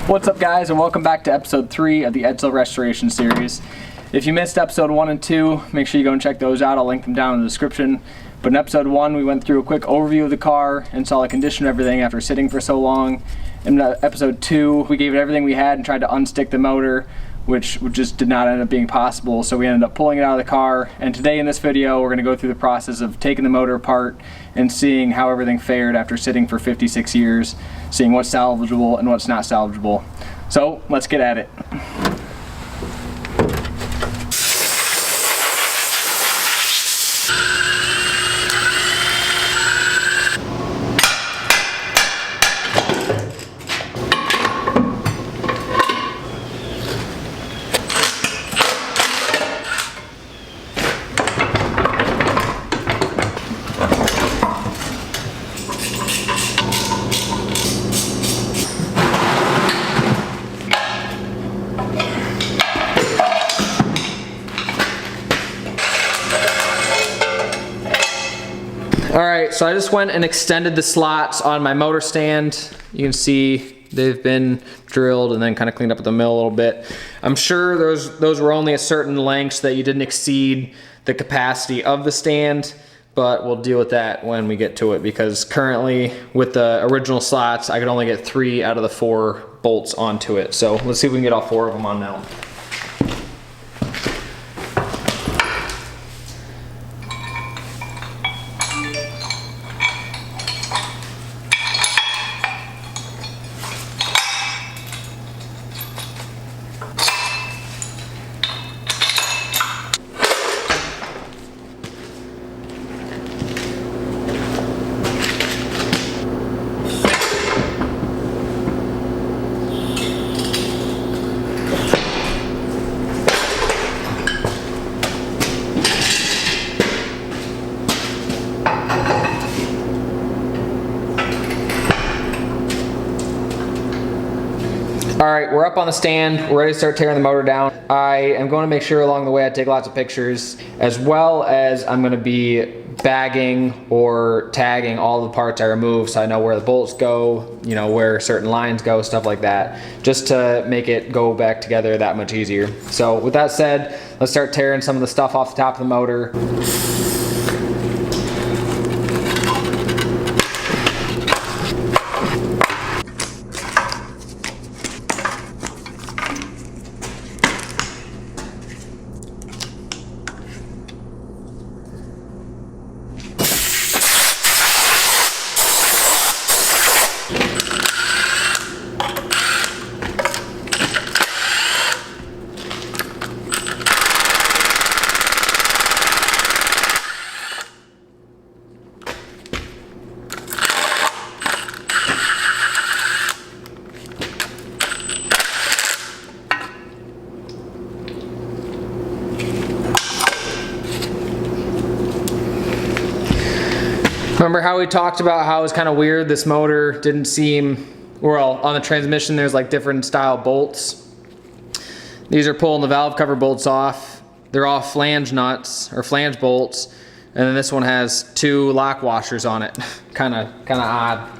What's up, guys, and welcome back to episode 3 of the Edsel restoration series. If you missed episode 1 and 2, make sure you go and check those out. I'll link them down in the description. But in episode 1, we went through a quick overview of the car and saw the condition of everything after sitting for so long. In episode 2, we gave it everything we had and tried to unstick the motor, which just did not end up being possible, so we ended up pulling it out of the car. And today in this video, we're going to go through the process of taking the motor apart and seeing how everything fared after sitting for 56 years, seeing what's salvageable and what's not salvageable. So let's get at it. Alright, so I just went and extended the slots on my motor stand. You can see they've been drilled and then kind of cleaned up at the mill a little bit. I'm sure those were only a certain length so that you didn't exceed the capacity of the stand, but we'll deal with that when we get to it, because currently with the original slots I could only get 3 out of the 4 bolts onto it. So let's see if we can get all 4 of them on now. Alright, we're up on the stand, we're ready to start tearing the motor down. I am going to make sure along the way I take lots of pictures, as well as I'm going to be bagging or tagging all the parts I remove so I know where the bolts go, you know, where certain lines go, stuff like that, just to make it go back together that much easier. So with that said, let's start tearing some of the stuff off the top of the motor. Remember how we talked about how it was kind of weird, this motor didn't seem, well, on the transmission there's like different style bolts. These are pulling the valve cover bolts off. They're all flange nuts, or flange bolts, and then this one has 2 lock washers on it. kind of odd.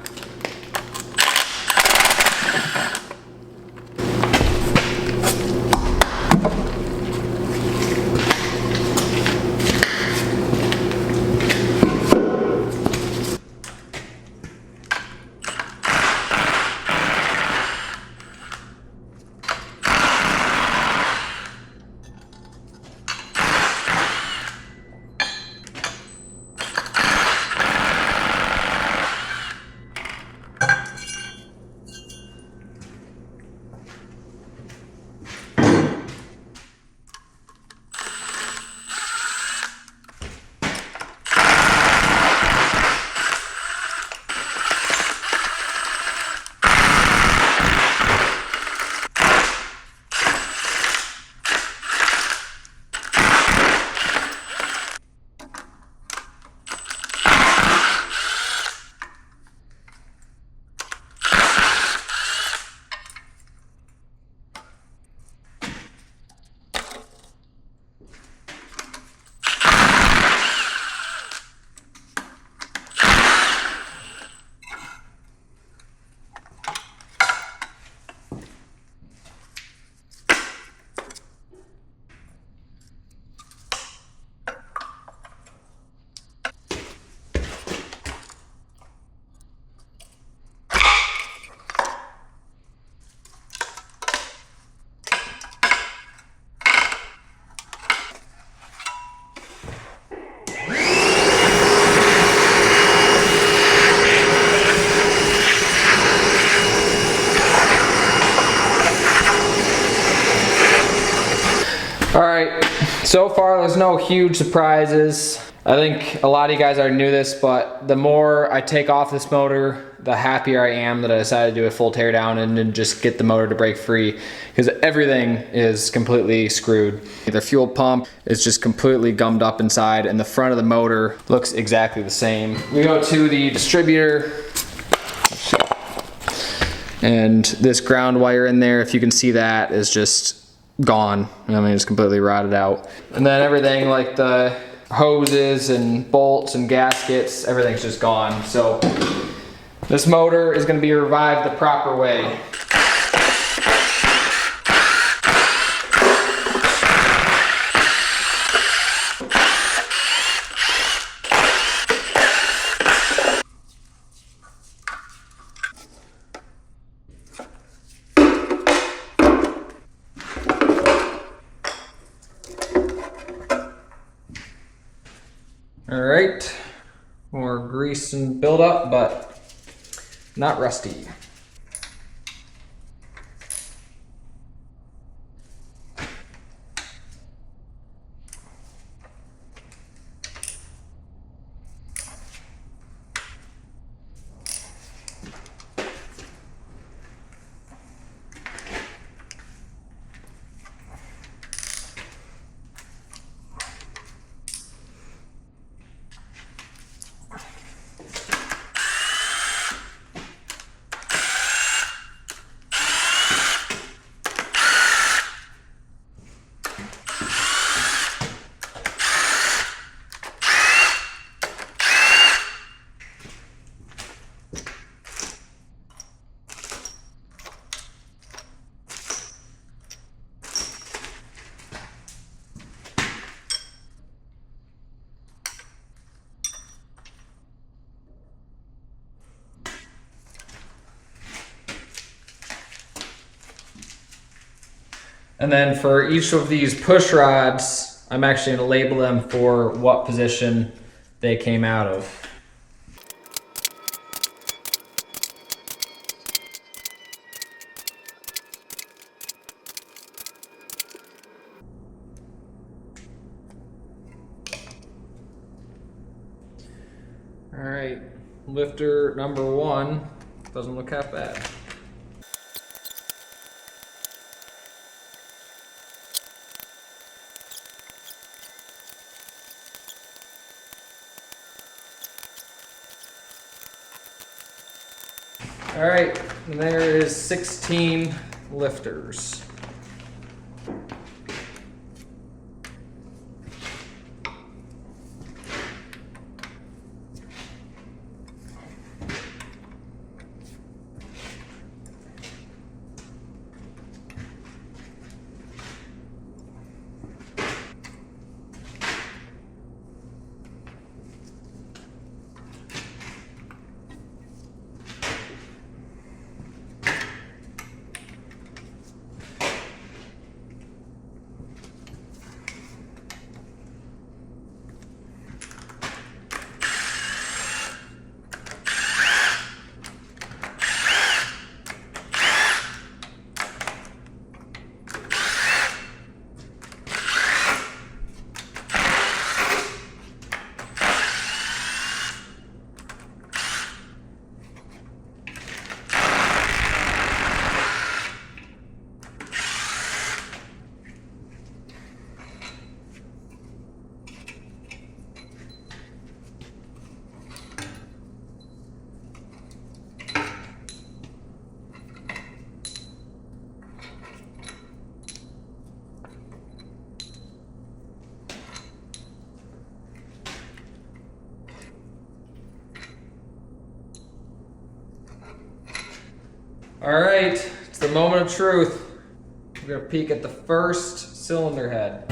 So far, there's no huge surprises. I think a lot of you guys already knew this, but the more I take off this motor, the happier I am that I decided to do a full teardown and then just get the motor to break free, because everything is completely screwed. The fuel pump is just completely gummed up inside, and the front of the motor looks exactly the same. We go to the distributor, and this ground wire in there, if you can see that, is just gone. I mean, it's completely rotted out. And then everything like the hoses and bolts and gaskets, everything's just gone. So this motor is going to be revived the proper way. All right, more grease and buildup, but not rusty. And then for each of these push rods, I'm actually going to label them for what position they came out of. All right, lifter number 1 doesn't look half bad. All right, and there is 16 lifters. All right, it's the moment of truth. We're gonna peek at the first cylinder head.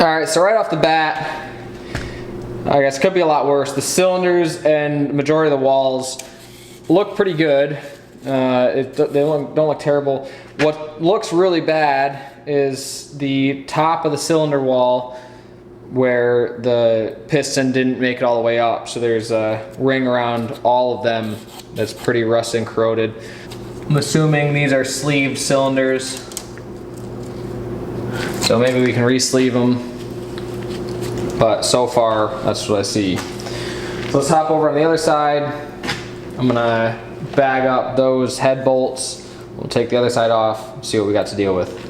Alright, so right off the bat, I guess it could be a lot worse. The cylinders and majority of the walls look pretty good. They don't look terrible. What looks really bad is the top of the cylinder wall where the piston didn't make it all the way up. So there's a ring around all of them that's pretty rusted and corroded. I'm assuming these are sleeved cylinders. So maybe we can re-sleeve them. But so far, that's what I see. So let's hop over on the other side. I'm gonna bag up those head bolts. We'll take the other side off, see what we got to deal with.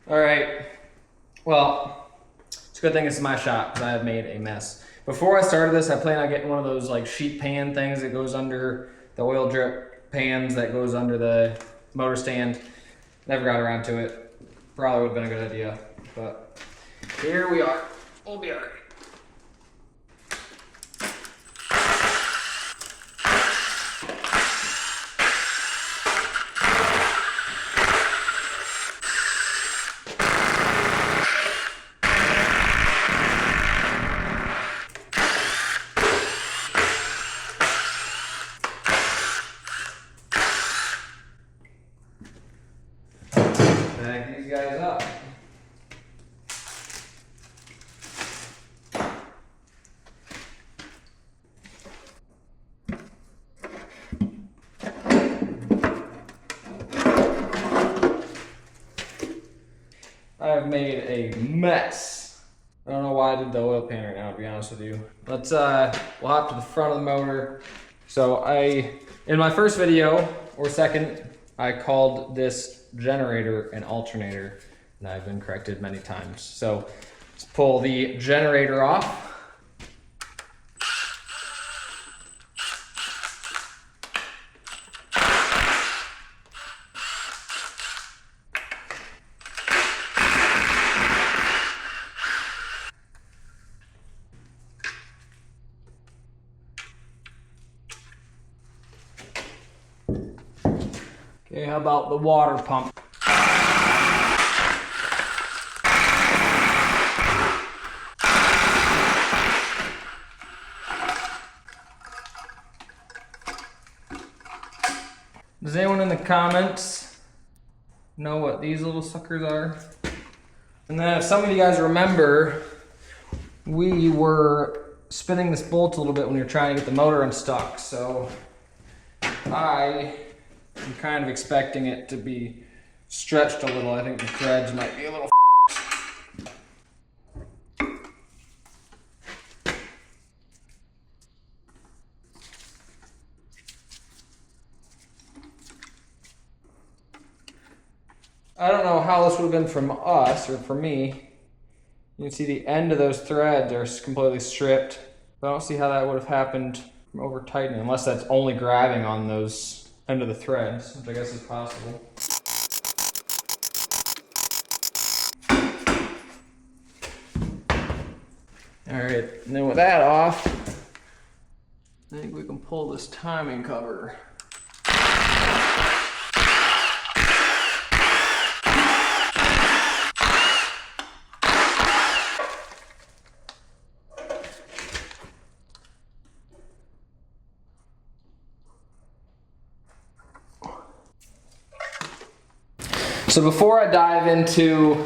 All right, well, it's a good thing it's my shop because I have made a mess. Before I started this, I planned on getting one of those like sheet pan things that goes under the oil drip pans that goes under the motor stand. Never got around to it. Probably would have been a good idea, but here we are. We'll be all right. Bag these guys up. I've made a mess. I don't know why I did the oil pan right now, to be honest with you. Let's we'll hop to the front of the motor. So in my first video, or second, I called this generator an alternator, and I've been corrected many times. So let's pull the generator off. Okay, how about the water pump? Does anyone in the comments know what these little suckers are? And then if some of you guys remember, we were spinning this bolt a little bit when we were trying to get the motor unstuck. So I'm kind of expecting it to be stretched a little. I think the threads might be a little I don't know how this would have been from us, or for me. You can see the end of those threads are completely stripped. But I don't see how that would have happened from over tightening, unless that's only grabbing on those end of the threads, which I guess is possible. All right, and then with that off, I think we can pull this timing cover. So before I dive into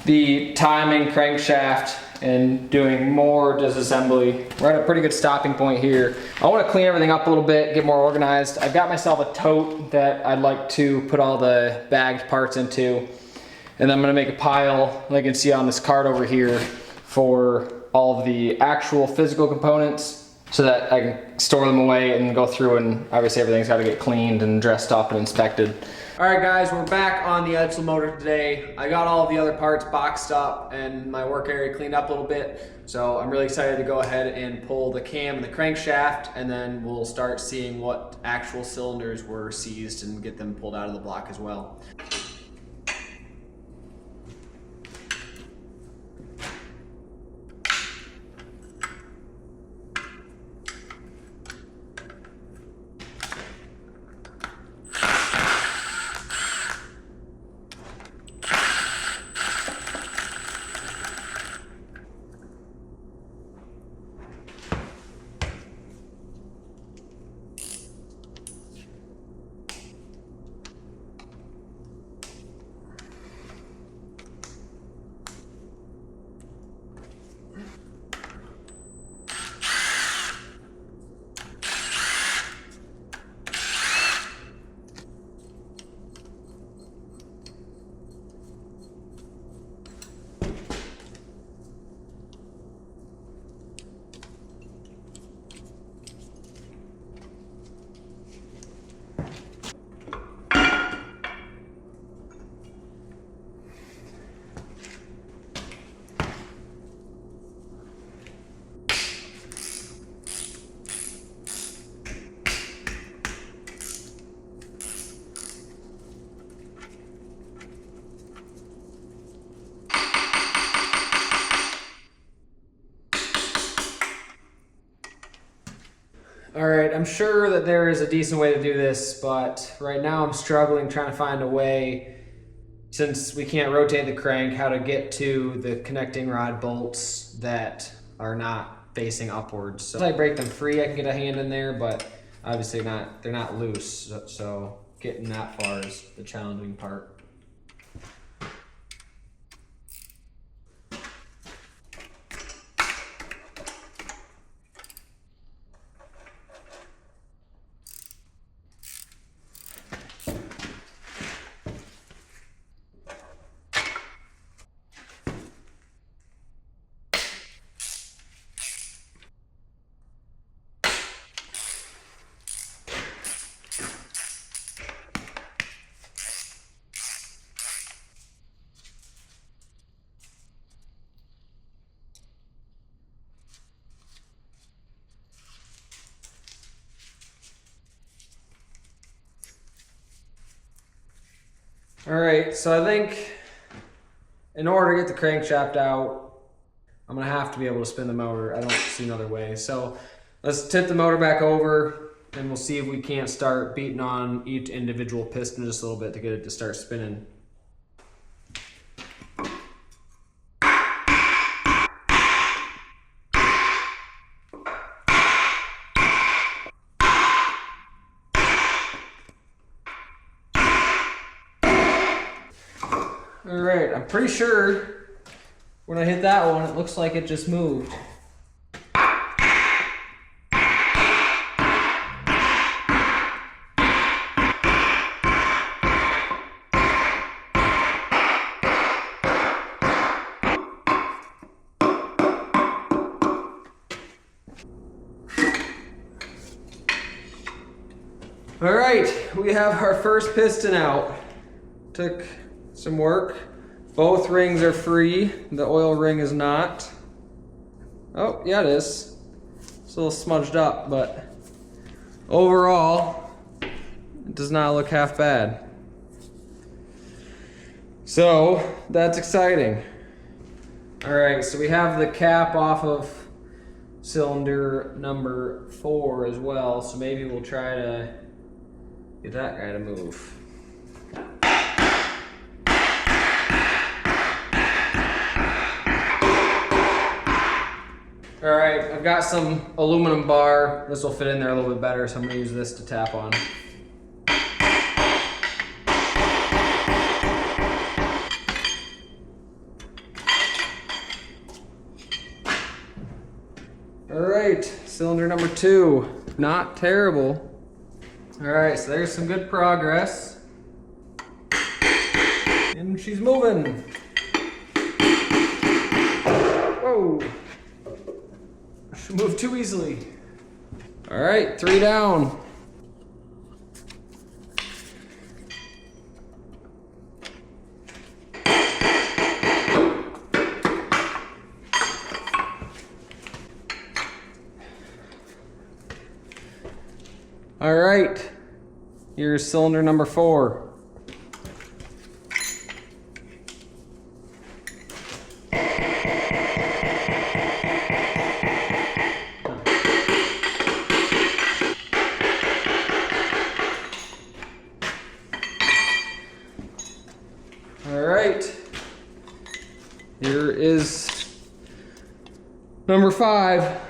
the timing crankshaft and doing more disassembly, we're at a pretty good stopping point here. I want to clean everything up a little bit, get more organized. I've got myself a tote that I'd like to put all the bagged parts into. And then I'm gonna make a pile, like you can see on this card over here, for all of the actual physical components so that I can store them away and go through, and obviously everything's gotta get cleaned and dressed up and inspected. All right guys, we're back on the Edsel motor today. I got all of the other parts boxed up and my work area cleaned up a little bit. So I'm really excited to go ahead and pull the cam and the crankshaft, and then we'll start seeing what actual cylinders were seized and get them pulled out of the block as well. All right, I'm sure that there is a decent way to do this, but right now I'm struggling trying to find a way, since we can't rotate the crank, how to get to the connecting rod bolts that are not facing upwards. So if I break them free, I can get a hand in there, but obviously they're not loose, so getting that far is the challenging part. All right, so I think in order to get the crankshaft out, I'm gonna have to be able to spin the motor. I don't see another way. So let's tip the motor back over and we'll see if we can't start beating on each individual piston just a little bit to get it to start spinning. All right, I'm pretty sure when I hit that one, it looks like it just moved. All right, we have our first piston out. Took some work. Both rings are free. The oil ring is not. Oh, yeah, it is. It's a little smudged up, but overall, it does not look half bad. So that's exciting. All right, so we have the cap off of cylinder number 4 as well. So maybe we'll try to get that guy to move. All right, I've got some aluminum bar. This will fit in there a little bit better, so I'm gonna use this to tap on. cylinder number 2. Not terrible. All right, so there's some good progress. And she's moving. Whoa. She moved too easily. All right, 3 down. All right, here's cylinder number 4. All right, here is number 5.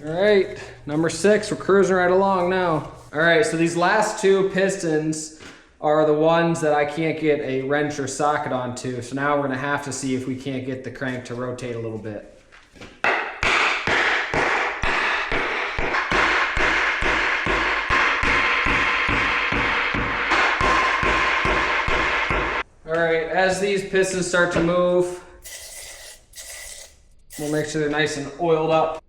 All right, number 6, we're cruising right along now. All right, so these last 2 pistons are the ones that I can't get a wrench or socket onto. So now we're gonna have to see if we can't get the crank to rotate a little bit. All right, as these pistons start to move, we'll make sure they're nice and oiled up.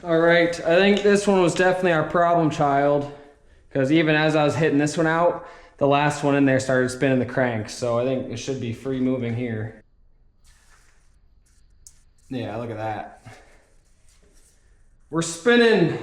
All right, I think this one was definitely our problem child, because even as I was hitting this one out, the last one in there started spinning the crank. So I think it should be free moving here. Yeah, look at that. We're spinning.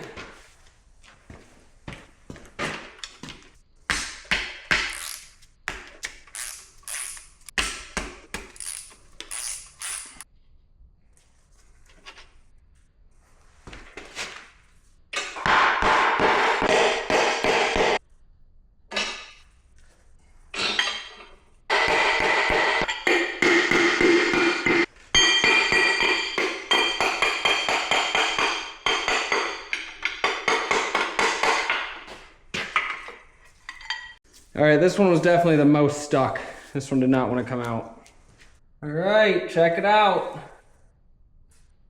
All right, this one was definitely the most stuck. This one did not want to come out. All right, check it out.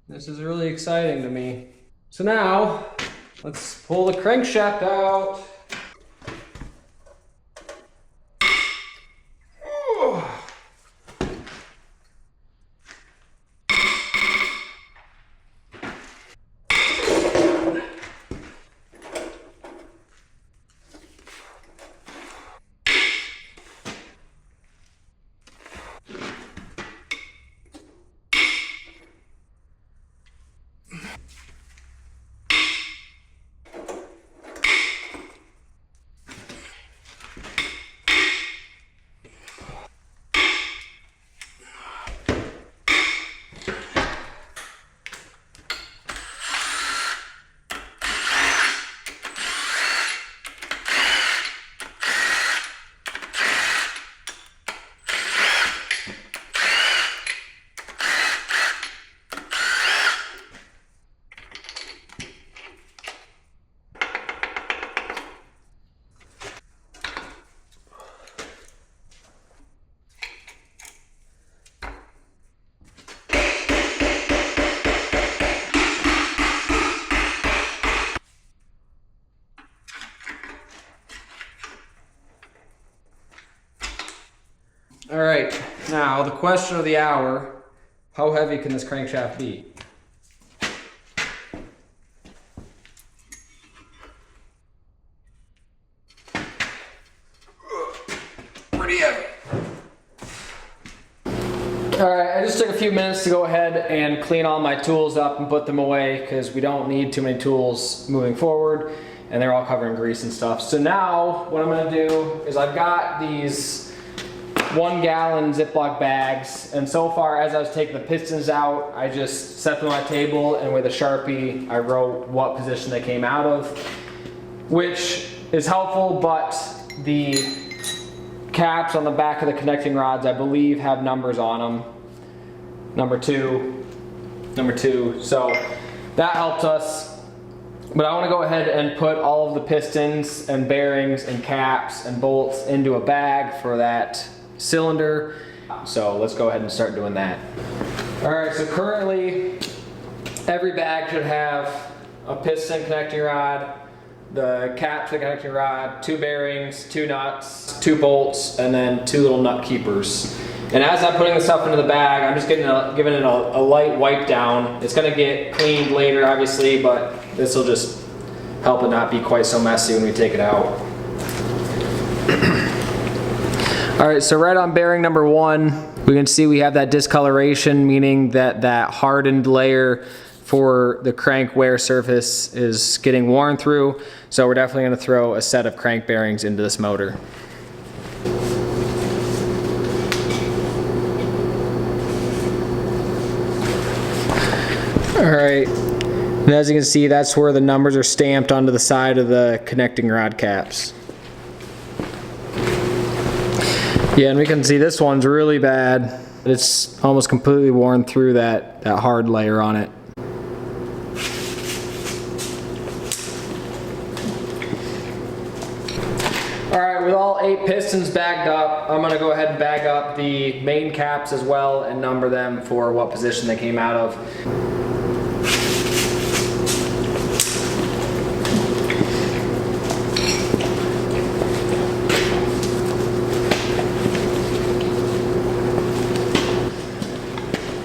This is really exciting to me. So now, let's pull the crankshaft out. All right, now the question of the hour, how heavy can this crankshaft be? Pretty heavy. Alright, I just took a few minutes to go ahead and clean all my tools up and put them away because we don't need too many tools moving forward, and they're all covered in grease and stuff. So now what I'm going to do is I've got these 1 gallon Ziploc bags, and so far as I was taking the pistons out, I just set them on my table and with a Sharpie I wrote what position they came out of, which is helpful, but the caps on the back of the connecting rods I believe have numbers on them. Number two, so that helps us. But I want to go ahead and put all of the pistons and bearings and caps and bolts into a bag for that cylinder. So let's go ahead and start doing that. Alright, so currently every bag should have a piston connecting rod, the cap to the connecting rod, 2 bearings, 2 nuts, 2 bolts, and then 2 little nut keepers. And as I'm putting this stuff into the bag, I'm just giving it a light wipe down. It's going to get cleaned later, obviously, but this will just help it not be quite so messy when we take it out. Alright, so right on bearing number 1, we can see we have that discoloration, meaning that that hardened layer for the crank wear surface is getting worn through. So we're definitely going to throw a set of crank bearings into this motor. Alright, and as you can see, that's where the numbers are stamped onto the side of the connecting rod caps. Yeah, and we can see this one's really bad. It's almost completely worn through that hard layer on it. Alright, with all 8 pistons bagged up, I'm going to go ahead and bag up the main caps as well and number them for what position they came out of.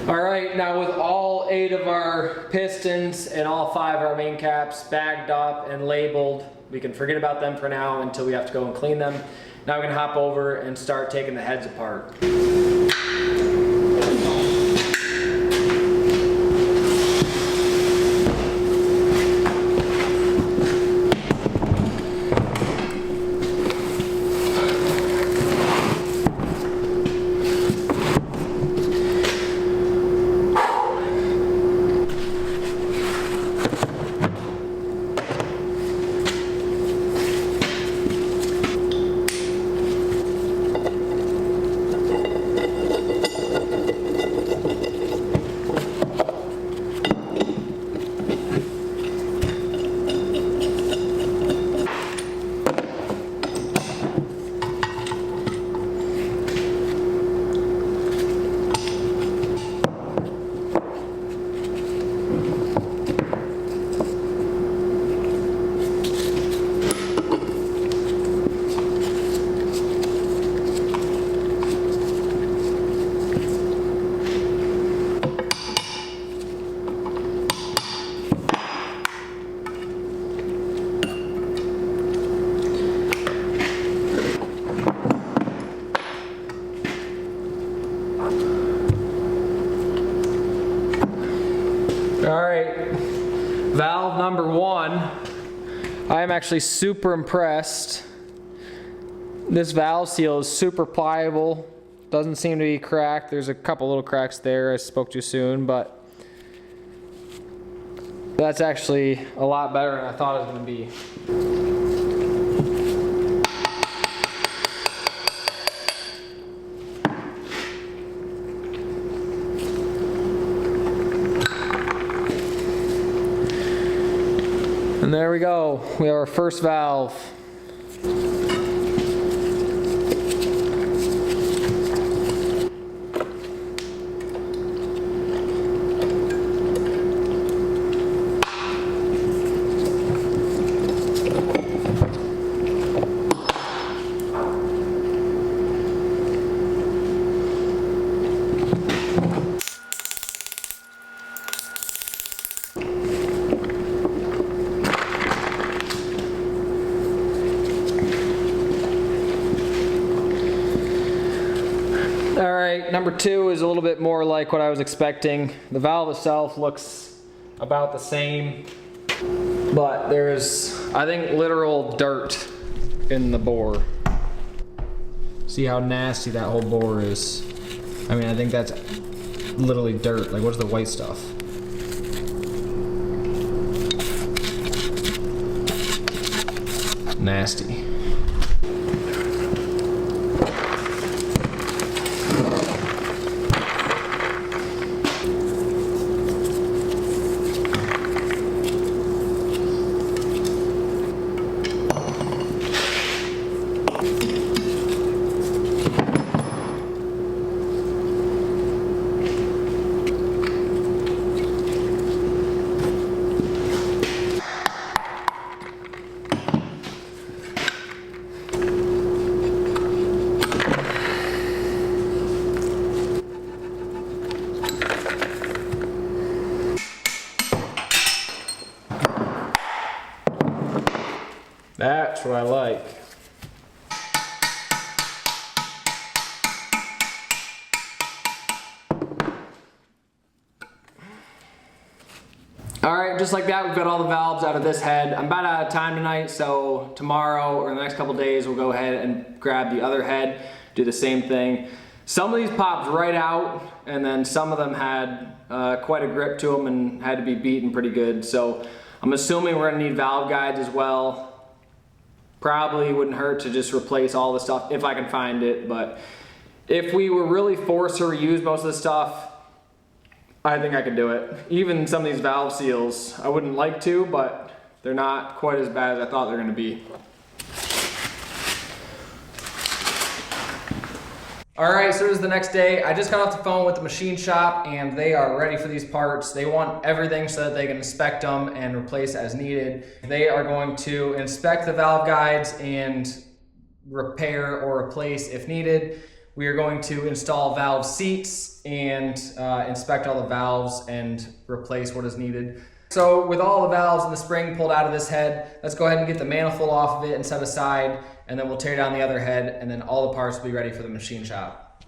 Alright, now with all 8 of our pistons and all 5 of our main caps bagged up and labeled, we can forget about them for now until we have to go and clean them. Now we can hop over and start taking the heads apart. Alright, valve number 1. I am actually super impressed. This valve seal is super pliable. Doesn't seem to be cracked. There's a couple little cracks there. I spoke too soon, but that's actually a lot better than I thought it was going to be. And there we go. We have our first valve. right, number 2 is a little bit more like what I was expecting. The valve itself looks about the same, but there's, I think, literal dirt in the bore. See how nasty that whole bore is. I mean, I think that's literally dirt. Like, what's the white stuff? Nasty. That's what I like. All right, just like that, we've got all the valves out of this head. I'm about out of time tonight, so tomorrow or the next couple days, we'll go ahead and grab the other head, do the same thing. Some of these popped right out, and then some of them had quite a grip to them and had to be beaten pretty good. So I'm assuming we're gonna need valve guides as well. Probably wouldn't hurt to just replace all the stuff if I can find it, but if we were really forced to reuse most of the stuff, I think I could do it. Even some of these valve seals, I wouldn't like to, but they're not quite as bad as I thought they were gonna be. All right, so it was the next day. I just got off the phone with the machine shop and they are ready for these parts. They want everything so that they can inspect them and replace as needed. They are going to inspect the valve guides and repair or replace if needed. We are going to install valve seats and inspect all the valves and replace what is needed. So with all the valves and the spring pulled out of this head, let's go ahead and get the manifold off of it and set aside, and then we'll tear down the other head, and then all the parts will be ready for the machine shop.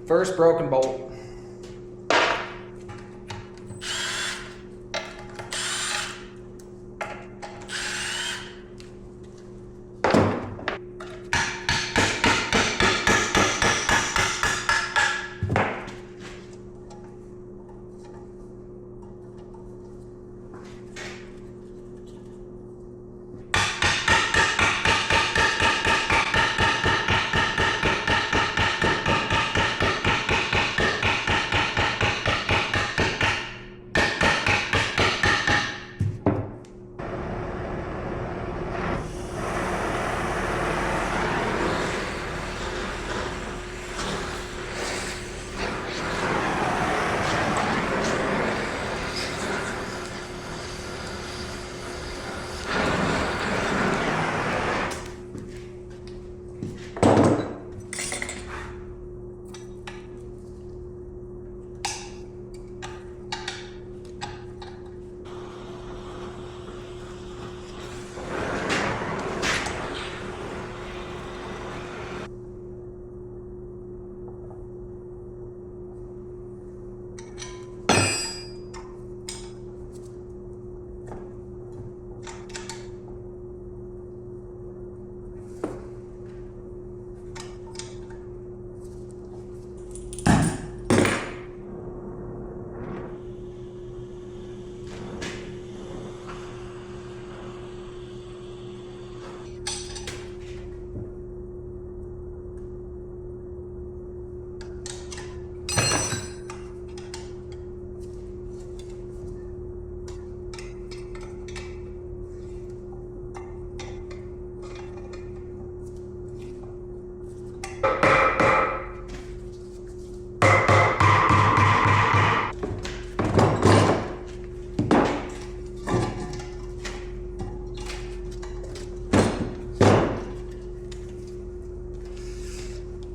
First broken bolt.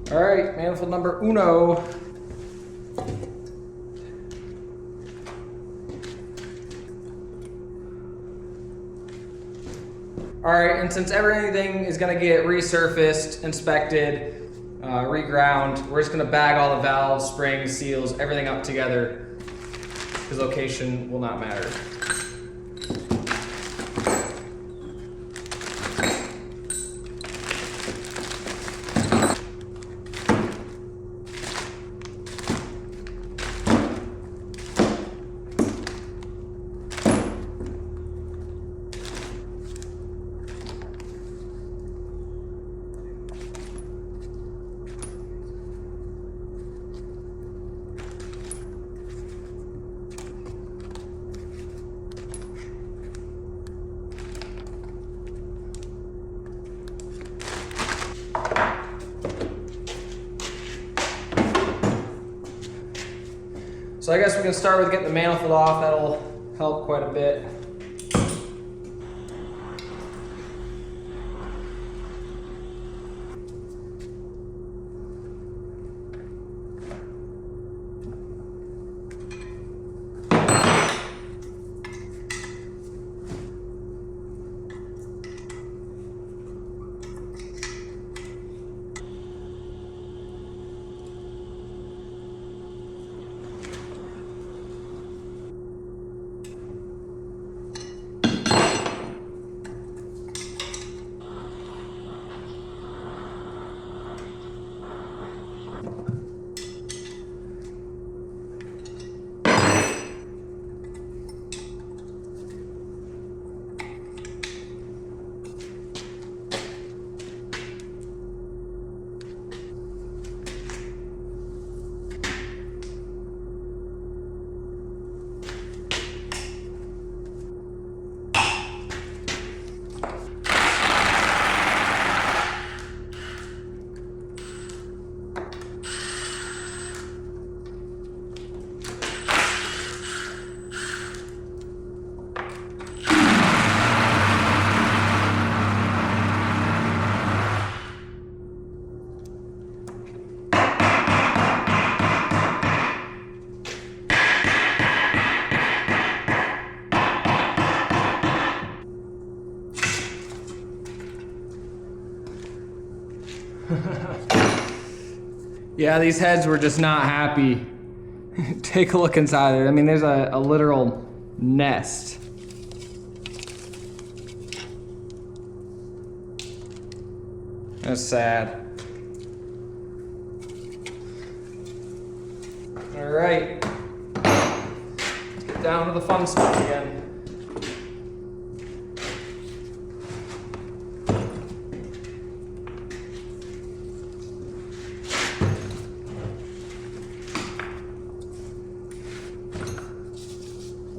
All right, manifold number uno. All right, and since everything is gonna get resurfaced, inspected, reground, we're just gonna bag all the valves, springs, seals, everything up together, because location will not matter. So I guess we can start with getting the manifold off. That'll help quite a bit. Yeah, these heads were just not happy. Take a look inside it. I mean, there's a literal nest. That's sad. All right, get down to the fun stuff again.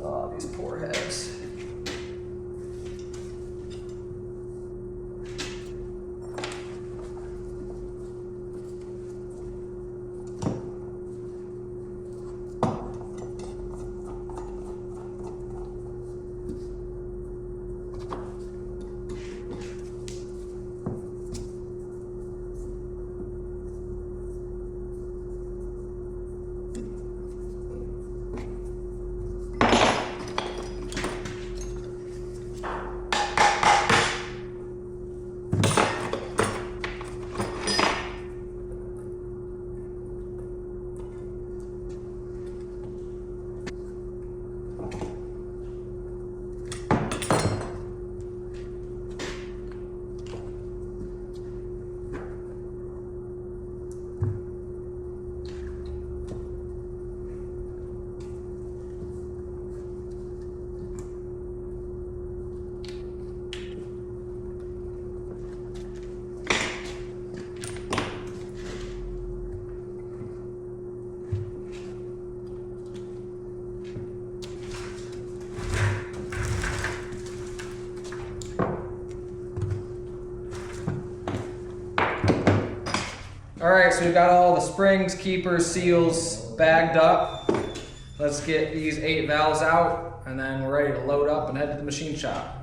Oh, these poor heads. All right, so we've got all the springs, keepers, seals bagged up. Let's get these 8 valves out, and then we're ready to load up and head to the machine shop.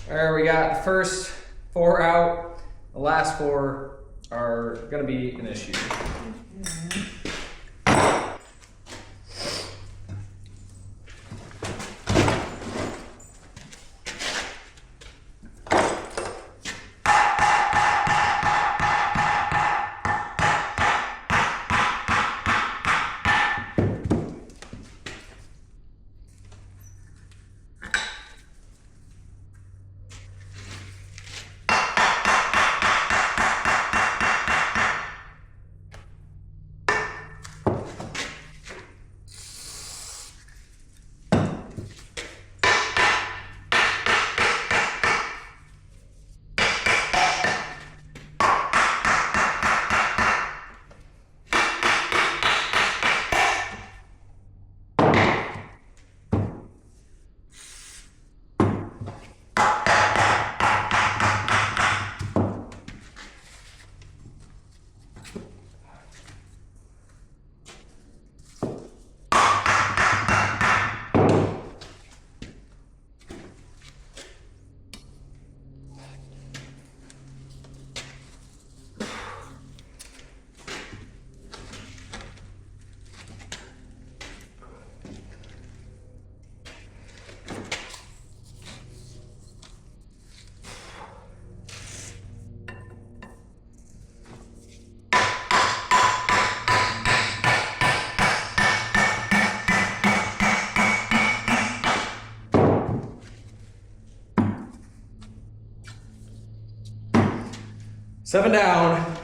All right, we got the first 4 out. The last 4 are gonna be an issue. Seven down.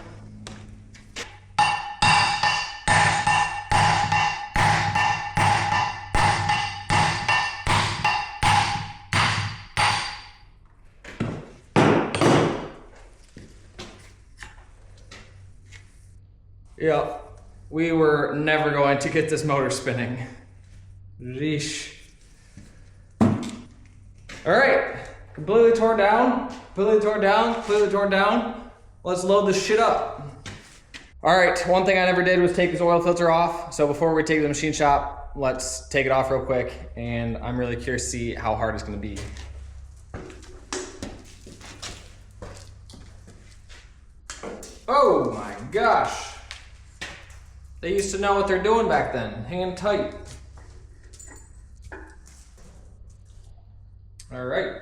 Yep, we were never going to get this motor spinning. Yeesh. All right, completely torn down, completely torn down, completely torn down. Let's load this shit up. All right, one thing I never did was take this oil filter off. So before we take it to the machine shop, let's take it off real quick. And I'm really curious to see how hard it's gonna be. Oh my gosh. They used to know what they're doing back then. Hang tight. All right.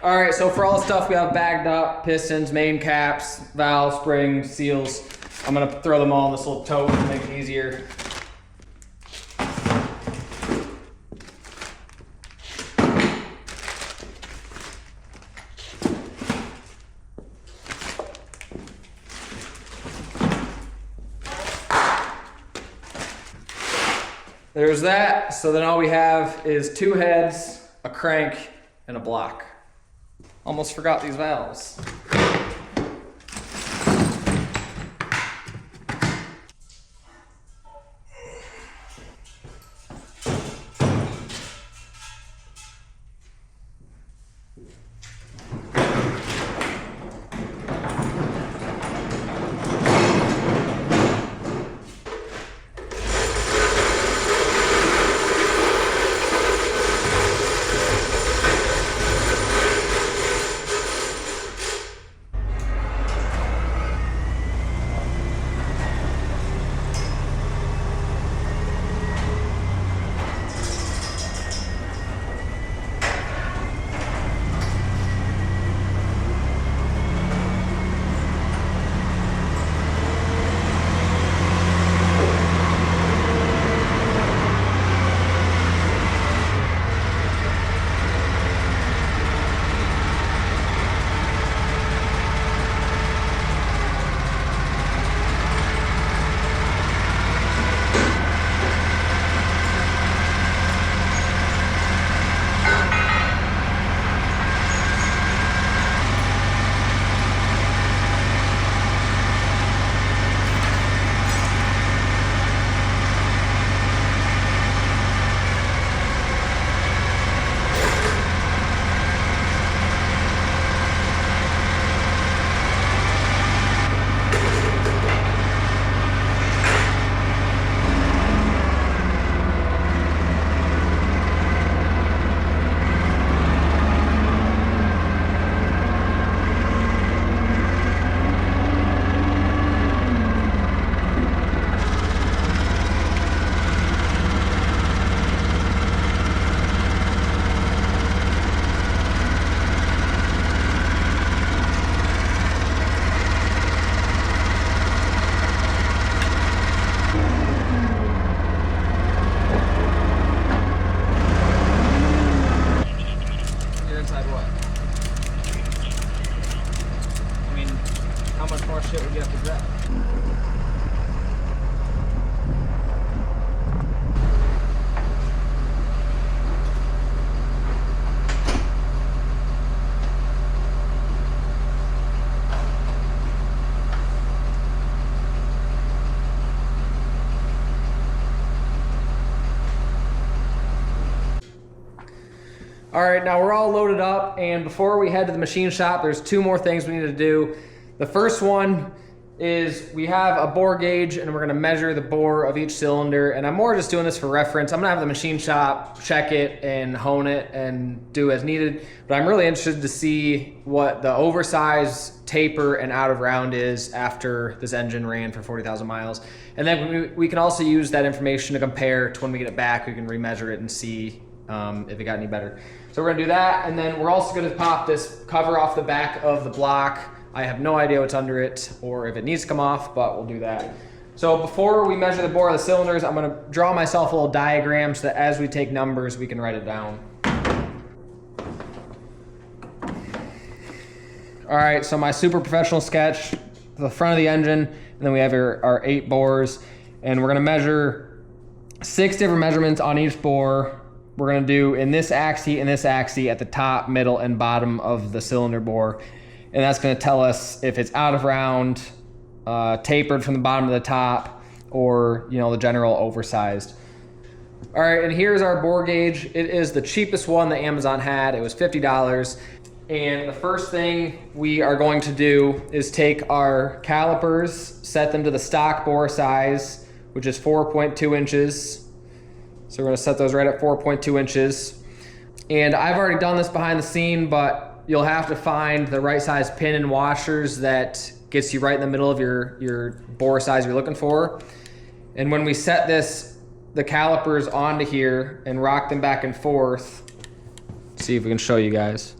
All right, so for all the stuff we have bagged up, pistons, main caps, valves, springs, seals, I'm gonna throw them all in this little tote to make it easier. There's that, so then all we have is 2 heads, a crank, and a block. Almost forgot these valves. All right, now we're all loaded up, and before we head to the machine shop, there's two more things we need to do. The first one is we have a bore gauge, and we're gonna measure the bore of each cylinder, and I'm more just doing this for reference. I'm gonna have the machine shop check it and hone it and do as needed, but I'm really interested to see what the oversized taper and out of round is after this engine ran for 40,000 miles. And then we can also use that information to compare to when we get it back. We can remeasure it and see if it got any better. So we're gonna do that, and then we're also gonna pop this cover off the back of the block. I have no idea what's under it or if it needs to come off, but we'll do that. So before we measure the bore of the cylinders, I'm gonna draw myself a little diagram so that as we take numbers, we can write it down. All right, so my super professional sketch, the front of the engine, and then we have our 8 bores, and we're gonna measure 6 different measurements on each bore. We're gonna do in this axis and this axis at the top, middle, and bottom of the cylinder bore. And that's gonna tell us if it's out of round, tapered from the bottom to the top, or the general oversized. All right, and here's our bore gauge. It is the cheapest one that Amazon had. It was $50. And the first thing we are going to do is take our calipers, set them to the stock bore size, which is 4.2 inches. So we're gonna set those right at 4.2 inches. And I've already done this behind the scene, but you'll have to find the right size pin and washers that gets you right in the middle of your bore size you're looking for. And when we set the calipers onto here and rock them back and forth, see if we can show you guys.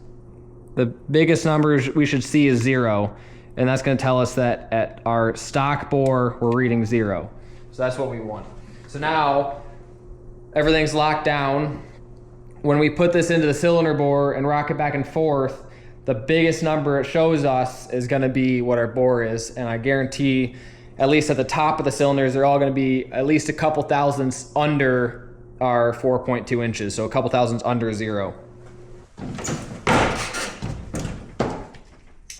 The biggest number we should see is 0. And that's gonna tell us that at our stock bore, we're reading 0. So that's what we want. So now everything's locked down. When we put this into the cylinder bore and rock it back and forth, the biggest number it shows us is gonna be what our bore is. And I guarantee, at least at the top of the cylinders, they're all gonna be at least a couple thousandths under our 4.2 inches. So a couple thousandths under 0.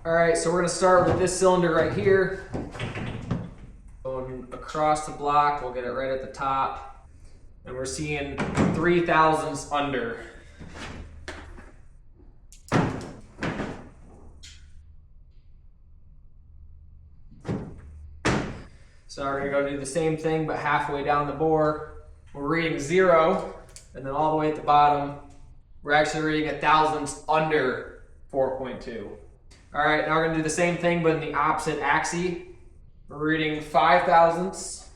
All right, so we're gonna start with this cylinder right here. Going across the block, we'll get it right at the top. And we're seeing 3 thousandths under. So we're gonna go do the same thing, but halfway down the bore. We're reading 0, and then all the way at the bottom, we're actually reading a thousandths under 4.2. All right, now we're gonna do the same thing, but in the opposite axis. We're reading 5 thousandths,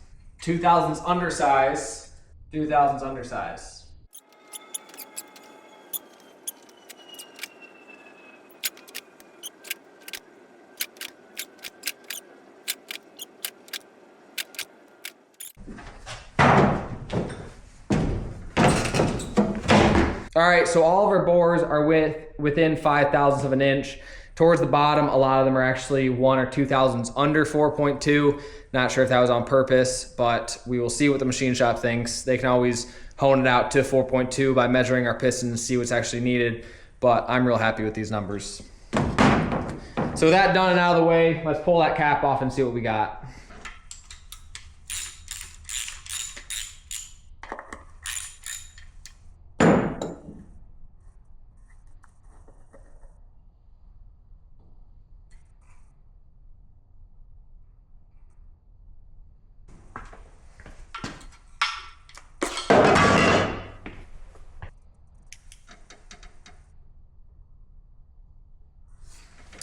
2 thousandths undersize, 2 thousandths undersize. All right, so all of our bores are within 5 thousandths of an inch. Towards the bottom, a lot of them are actually 1 or 2 thousandths under 4.2. Not sure if that was on purpose, but we will see what the machine shop thinks. They can always hone it out to 4.2 by measuring our pistons and see what's actually needed, but I'm real happy with these numbers. So with that done and out of the way, let's pull that cap off and see what we got.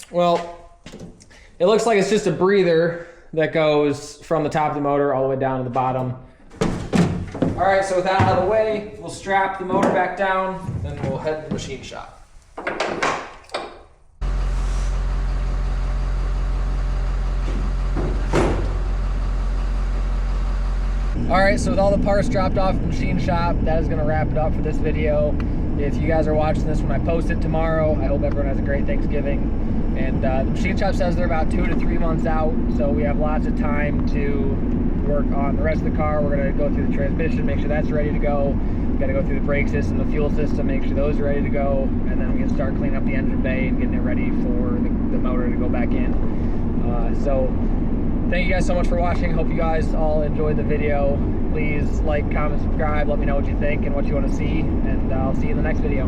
Well, it looks like it's just a breather that goes from the top of the motor all the way down to the bottom. All right, so with that out of the way, we'll strap the motor back down, then we'll head to the machine shop. All right, so with all the parts dropped off at the machine shop, that is gonna wrap it up for this video. If you guys are watching this when I post it tomorrow, I hope everyone has a great Thanksgiving. And the machine shop says they're about 2 to 3 months out, so we have lots of time to work on the rest of the car. We're gonna go through the transmission, make sure that's ready to go. We gotta go through the brake system, the fuel system, make sure those are ready to go. And then we can start cleaning up the engine bay and getting it ready for the motor to go back in. So thank you guys so much for watching. Hope you guys all enjoyed the video. Please like, comment, subscribe. Let me know what you think and what you want to see. And I'll see you in the next video.